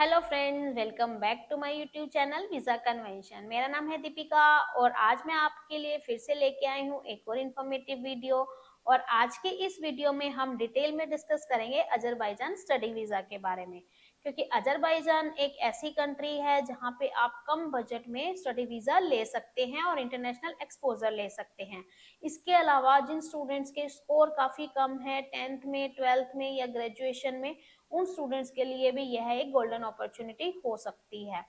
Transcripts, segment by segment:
Hello friends, welcome back to my YouTube channel visa convention. मेरा नाम है दीपिका और आज मैं आपके लिए फिर से लेके आई हूँ एक और इन्फॉर्मेटिव वीडियो। और आज के इस वीडियो में हम डिटेल में डिस्कस करेंगे अजरबैजान स्टडी वीज़ा के बारे में, क्योंकि अजरबैजान एक ऐसी कंट्री है जहाँ पे आप कम बजट में स्टडी वीज़ा ले सकते हैं और इंटरनेशनल एक्सपोजर ले सकते हैं। इसके अलावा जिन स्टूडेंट्स के स्कोर काफ़ी कम है 10th में, 12th में या ग्रेजुएशन में, उन स्टूडेंट्स के लिए भी यह एक गोल्डन अपॉर्चुनिटी हो सकती है।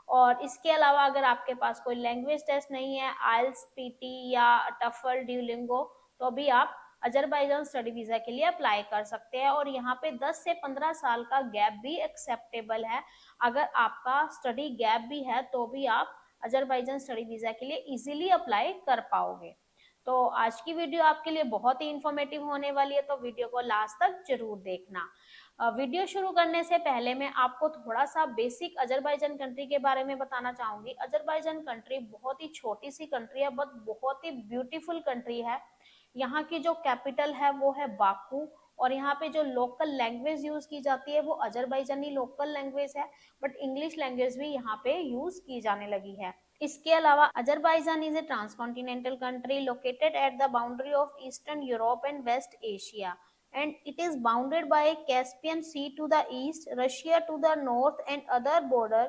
और इसके अलावा अगर आपके पास कोई लैंग्वेज टेस्ट नहीं है, आइल्स, पीटी या टफल, ड्यूलिंगो, तो भी आप अजरबैजान स्टडी वीजा के लिए अप्लाई कर सकते हैं। और यहाँ पे 10 से 15 साल का गैप भी एक्सेप्टेबल है। अगर आपका स्टडी गैप भी है तो भी आप अजरबैजान स्टडी वीजा के लिए इजीली अप्लाई कर पाओगे। तो आज की वीडियो आपके लिए बहुत ही इंफॉर्मेटिव होने वाली है, तो वीडियो को लास्ट तक जरूर देखना। वीडियो शुरू करने से पहले मैं आपको थोड़ा सा बेसिक अजरबैजान कंट्री के बारे में बताना चाहूंगी। अजरबैजान कंट्री बहुत ही छोटी सी कंट्री है, बट बहुत ही ब्यूटीफुल कंट्री है। यहाँ की जो कैपिटल है वो है बाकू। और यहाँ पे जो लोकल लैंग्वेज यूज की जाती है वो अजरबैजानी लोकल लैंग्वेज है, बट इंग्लिश लैंग्वेज भी यहाँ पे यूज की जाने लगी है। इसके अलावा Azerbaijan is a transcontinental country located at the boundary of eastern Europe and west Asia, and it is bounded by Caspian Sea to the east, Russia to the north, and other border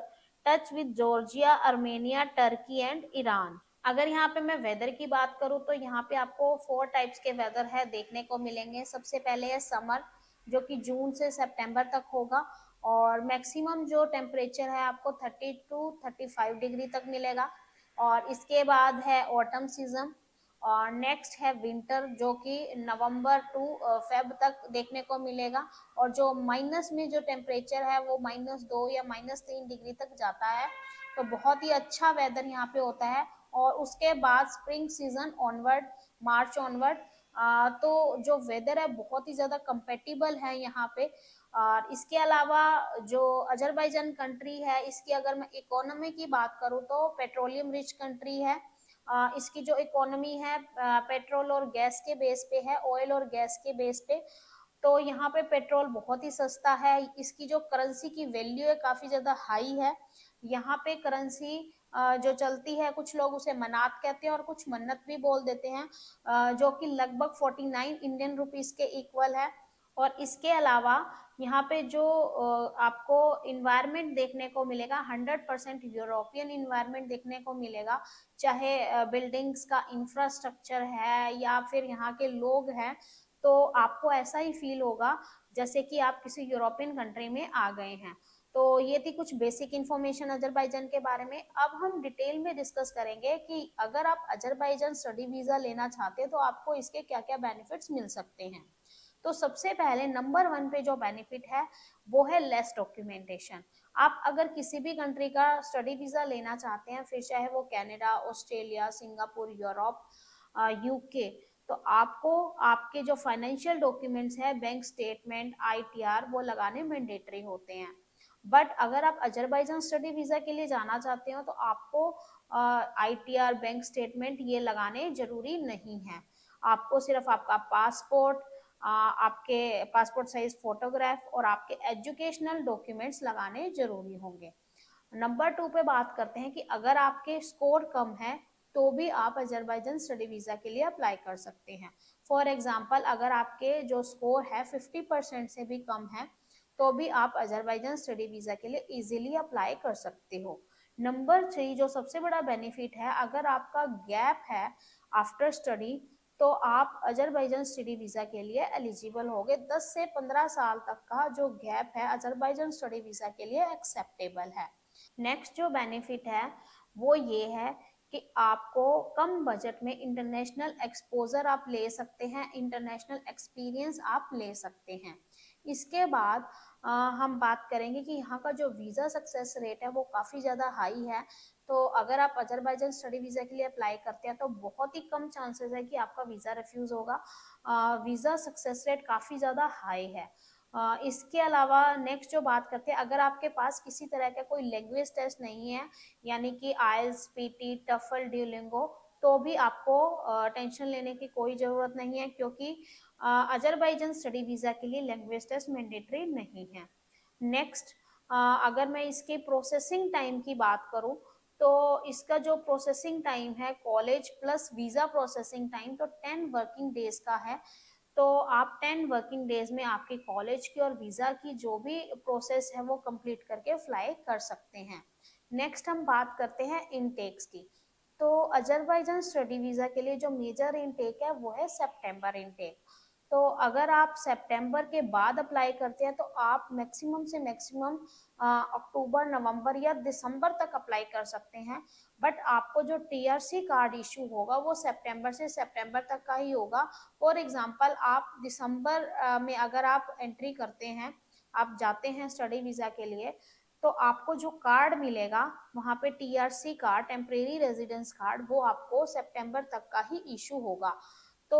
touch with Georgia, Armenia, Turkey and Iran। अगर यहाँ पे मैं weather की बात करूँ तो यहाँ पे आपको 4 टाइप्स के वेदर है देखने को मिलेंगे। सबसे पहले है समर, जो कि जून से सितंबर तक होगा, और मैक्सिमम जो टेम्परेचर है आपको 30 टू 35 डिग्री तक मिलेगा। और इसके बाद है ऑटम सीजन, और नेक्स्ट है विंटर, जो कि नवंबर टू फेब तक देखने को मिलेगा। और जो माइनस में जो टेम्परेचर है वो -2 या -3 डिग्री तक जाता है। तो बहुत ही अच्छा वेदर यहाँ पे होता है। और उसके बाद स्प्रिंग सीजन ऑनवर्ड, मार्च ऑनवर्ड, तो जो वेदर है बहुत ही ज्यादा कंपेटेबल है यहाँ पे। और इसके अलावा जो अजरबैजान कंट्री है, इसकी अगर मैं इकोनॉमी की बात करूँ तो पेट्रोलियम रिच कंट्री है। इसकी जो इकोनॉमी है पेट्रोल और गैस के बेस पे है, ऑयल और गैस के बेस पे। तो यहाँ पे पेट्रोल बहुत ही सस्ता है। इसकी जो करेंसी की वैल्यू है काफी ज्यादा हाई है। यहाँ पे करेंसी जो चलती है, कुछ लोग उसे मनात कहते हैं और कुछ मन्नत भी बोल देते हैं, जो कि लगभग 49 इंडियन रुपीस के इक्वल है। और इसके अलावा यहाँ पे जो आपको इन्वायरमेंट देखने को मिलेगा 100% यूरोपियन इन्वायरमेंट देखने को मिलेगा। चाहे बिल्डिंग्स का इंफ्रास्ट्रक्चर है या फिर यहाँ के लोग हैं, तो आपको ऐसा ही फील होगा जैसे कि आप किसी यूरोपियन कंट्री में आ गए हैं। तो ये थी कुछ बेसिक इंफॉर्मेशन अजरबैजान के बारे में। अब हम डिटेल में डिस्कस करेंगे कि अगर आप अजरबैजान स्टडी वीजा लेना चाहते हैं तो आपको इसके क्या क्या बेनिफिट्स मिल सकते हैं। तो सबसे पहले नंबर 1 पे जो बेनिफिट है वो है लेस डॉक्यूमेंटेशन। आप अगर किसी भी कंट्री का स्टडी वीजा लेना चाहते हैं, फिर चाहे वो Canada, Australia, Singapore, Europe, UK, तो आपको आपके जो फाइनेंशियल डॉक्यूमेंट्स है, बैंक स्टेटमेंट, आईटीआर, वो लगाने मैंडेटरी होते हैं। बट अगर आप अजरबैजान स्टडी वीजा के लिए जाना चाहते हो तो आपको आईटीआर, बैंक स्टेटमेंट ये लगाने जरूरी नहीं है। आपको सिर्फ आपका पासपोर्ट, आपके पासपोर्ट साइज फोटोग्राफ और आपके एजुकेशनल डॉक्यूमेंट्स लगाने जरूरी होंगे। नंबर 2 पे बात करते हैं कि अगर आपके स्कोर कम है तो भी आप अजरबैजान स्टडी वीजा के लिए अप्लाई कर सकते हैं। फॉर एग्जाम्पल, अगर आपके जो स्कोर है 50% से भी कम है तो भी आप अजरबैजान स्टडी वीजा के लिए इजीली अप्लाई कर सकते हो। नंबर 3 जो सबसे बड़ा बेनिफिट है, अगर आपका गैप है आफ्टर स्टडी तो आप अजरबैजान स्टडी वीजा के लिए एलिजिबल होगे। 10 से 15 साल तक का जो गैप है अजरबैजान स्टडी वीजा के लिए एक्सेप्टेबल है। नेक्स्ट जो बेनिफिट है वो ये है कि आपको कम बजट में इंटरनेशनल एक्सपोजर आप ले सकते हैं, इंटरनेशनल एक्सपीरियंस आप ले सकते हैं। इसके बाद हम बात करेंगे कि यहाँ का जो वीज़ा सक्सेस रेट है वो काफ़ी ज़्यादा हाई है। तो अगर आप अजरबैजान स्टडी वीज़ा के लिए अप्लाई करते हैं तो बहुत ही कम चांसेस है कि आपका वीज़ा रिफ्यूज़ होगा। वीज़ा सक्सेस रेट काफ़ी ज़्यादा हाई है। इसके अलावा नेक्स्ट जो बात करते हैं, अगर आपके पास किसी तरह का कोई लैंग्वेज टेस्ट नहीं है, यानी कि आइल्स, पीटी, टफल, ड्यूलिंगो, तो भी आपको टेंशन लेने की कोई ज़रूरत नहीं है, क्योंकि अजरबैजान स्टडी वीज़ा के लिए लैंग्वेज टेस्ट मैंडेटरी नहीं है। नेक्स्ट अगर मैं इसके प्रोसेसिंग टाइम की बात करूं तो इसका जो प्रोसेसिंग टाइम है college plus visa processing time तो 10 वर्किंग डेज का है। तो आप 10 वर्किंग डेज में आपके कॉलेज की और वीजा की जो भी प्रोसेस है वो कंप्लीट करके फ्लाई कर सकते हैं। नेक्स्ट हम बात करते हैं इनटेक्स की। तो अजरबैजान स्टडी वीजा के लिए जो मेजर इनटेक है वो है सितंबर इनटेक। तो अगर आप सितंबर के बाद अप्लाई करते हैं तो आप मैक्सिमम से मैक्सिमम अक्टूबर नवंबर या दिसंबर तक अप्लाई कर सकते हैं। बट आपको जो टीआरसी कार्ड इशू होगा वो सितंबर से सितंबर तक का ही होगा। फॉर एग्जांपल आप दिसंबर में अगर आप एंट्री करते हैं, आप जाते हैं स्टडी वीजा के लिए, तो आपको जो कार्ड मिलेगा वहां पे TRC card, temporary residence card, वो आपको सितंबर तक का ही इशू होगा। तो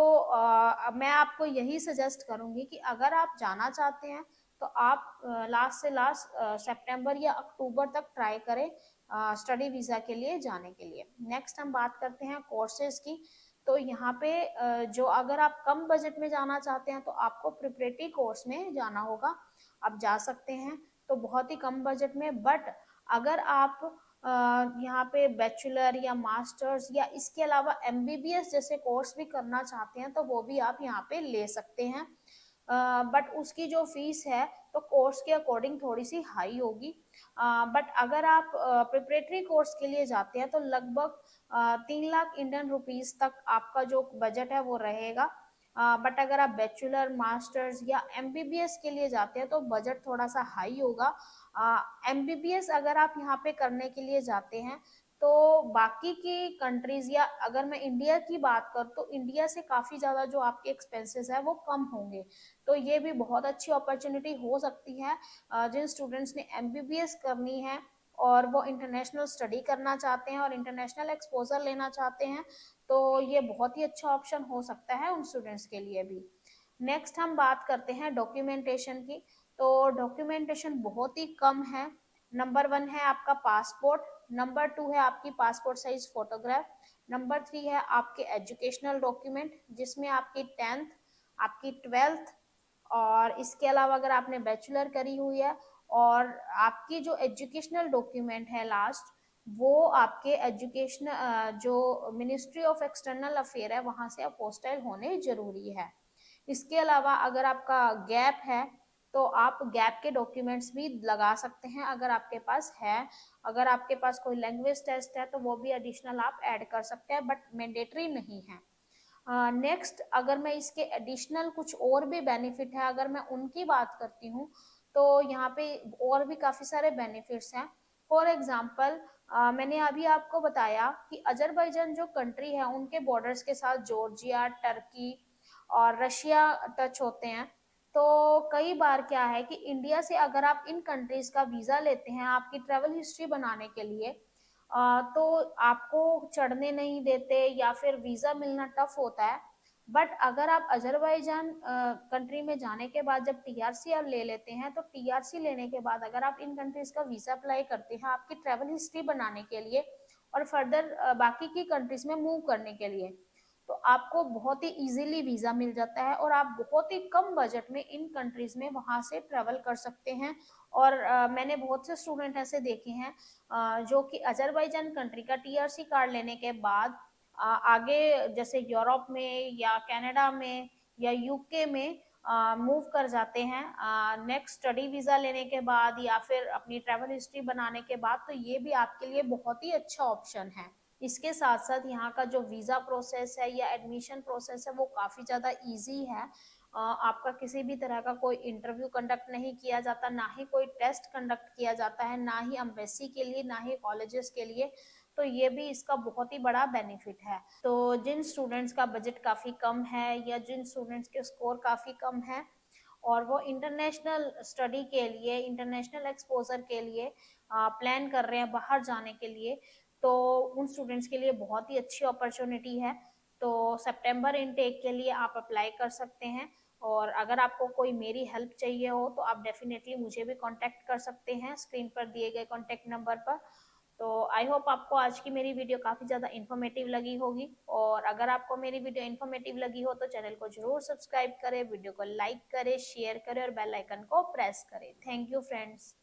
मैं आपको यही सजेस्ट करूंगी कि अगर आप जाना चाहते हैं तो आप लास्ट से लास्ट सितंबर या अक्टूबर तक ट्राई करें स्टडी वीजा के लिए जाने के लिए। नेक्स्ट हम बात करते हैं कोर्सेज की। तो यहाँ पे जो अगर आप कम बजट में जाना चाहते हैं तो आपको प्रिपरेटरी कोर्स में जाना होगा। आप जा सकते हैं तो बहुत ही कम बजट में। बट अगर आप यहाँ पे बैचलर या मास्टर्स या इसके अलावा एमबीबीएस जैसे कोर्स भी करना चाहते हैं तो वो भी आप यहाँ पे ले सकते हैं। बट उसकी जो फीस है तो कोर्स के अकॉर्डिंग थोड़ी सी हाई होगी। बट अगर आप प्रिपरेटरी कोर्स के लिए जाते हैं तो लगभग 3 लाख इंडियन रुपीस तक आपका जो बजट है वो रहेगा। बट अगर आप बैचलर मास्टर्स या एमबीबीएस के लिए जाते हैं तो बजट थोड़ा सा हाई होगा। एमबीबीएस अगर आप यहाँ पे करने के लिए जाते हैं तो बाकी की कंट्रीज या अगर मैं इंडिया की बात करूँ तो इंडिया से काफी ज्यादा जो आपके एक्सपेंसेस है वो कम होंगे। तो ये भी बहुत अच्छी अपॉर्चुनिटी हो सकती है जिन स्टूडेंट्स ने एमबीबीएस करनी है और वो इंटरनेशनल स्टडी करना चाहते हैं और इंटरनेशनल एक्सपोजर लेना चाहते हैं, तो ये बहुत ही अच्छा ऑप्शन हो सकता है उन स्टूडेंट्स के लिए भी। नेक्स्ट हम बात करते हैं डॉक्यूमेंटेशन की। तो डॉक्यूमेंटेशन बहुत ही कम है। नंबर 1 है आपका पासपोर्ट, नंबर 2 है आपकी पासपोर्ट साइज फोटोग्राफ, नंबर 3 है आपके एजुकेशनल डॉक्यूमेंट जिसमें आपकी 10th, आपकी 12th, और इसके अलावा अगर आपने बैचलर करी हुई है और आपकी जो एजुकेशनल डॉक्यूमेंट है लास्ट, वो आपके एजुकेशन जो मिनिस्ट्री ऑफ एक्सटर्नल अफेयर है वहां से अपोस्टाइल होने जरूरी है। इसके अलावा अगर आपका गैप है तो आप गैप के डॉक्यूमेंट्स भी लगा सकते हैं अगर आपके पास है। अगर आपके पास कोई लैंग्वेज टेस्ट है तो वो भी एडिशनल आप ऐड कर सकते हैं, बट मैंडेटरी नहीं है। नेक्स्ट अगर मैं इसके एडिशनल कुछ और भी बेनिफिट है अगर मैं उनकी बात करती हूँ तो यहाँ पे और भी काफी सारे बेनिफिट्स हैं। फॉर एग्जाम्पल मैंने अभी आपको बताया कि अजरबैजान जो कंट्री है उनके बॉर्डर्स के साथ जॉर्जिया, टर्की और रशिया टच होते हैं। तो कई बार क्या है कि इंडिया से अगर आप इन कंट्रीज का वीजा लेते हैं आपकी ट्रेवल हिस्ट्री बनाने के लिए, तो आपको चढ़ने नहीं देते या फिर वीजा मिलना टफ होता है। बट अगर आप अजरबैजान कंट्री में जाने के बाद जब टीआरसी आप ले लेते हैं तो टीआरसी लेने के बाद अगर आप इन कंट्रीज का वीजा अप्लाई करते हैं आपकी ट्रेवल हिस्ट्री बनाने के लिए और फर्दर बाकी की कंट्रीज में मूव करने के लिए, तो आपको बहुत ही इजीली वीजा मिल जाता है और आप बहुत ही कम बजट में इन कंट्रीज में वहां से ट्रेवल कर सकते हैं। और मैंने बहुत से स्टूडेंट ऐसे देखे हैं जो कि अजरबैजान कंट्री का टीआरसी कार्ड लेने के बाद आगे जैसे यूरोप में या कनाडा में या यूके में मूव कर जाते हैं नेक्स्ट स्टडी वीजा लेने के बाद या फिर अपनी ट्रैवल हिस्ट्री बनाने के बाद। तो ये भी आपके लिए बहुत ही अच्छा ऑप्शन है। इसके साथ साथ यहाँ का जो वीजा प्रोसेस है या एडमिशन प्रोसेस है वो काफी ज्यादा इजी है। आपका किसी भी तरह का कोई इंटरव्यू कंडक्ट नहीं किया जाता, ना ही कोई टेस्ट कंडक्ट किया जाता है, ना ही एम्बेसी के लिए ना ही कॉलेजेस के लिए। तो ये भी इसका बहुत ही बड़ा बेनिफिट है। तो जिन स्टूडेंट्स का बजट काफी कम है या जिन स्टूडेंट्स के स्कोर काफी कम है और वो इंटरनेशनल स्टडी के लिए, इंटरनेशनल एक्सपोजर के लिए प्लान कर रहे हैं बाहर जाने के लिए, तो उन स्टूडेंट्स के लिए बहुत ही अच्छी अपॉर्चुनिटी है। तो सितंबर इनटेक के लिए आप अप्लाई कर सकते हैं। और अगर आपको कोई मेरी हेल्प चाहिए हो तो आप डेफिनेटली मुझे भी कांटेक्ट कर सकते हैं स्क्रीन पर दिए गए कांटेक्ट नंबर पर। तो आई होप आपको आज की मेरी वीडियो काफ़ी ज़्यादा इन्फॉर्मेटिव लगी होगी। और अगर आपको मेरी वीडियो इन्फॉर्मेटिव लगी हो तो चैनल को जरूर सब्सक्राइब करें, वीडियो को लाइक करें, शेयर करें और बेल आइकन को प्रेस करें। Thank you friends.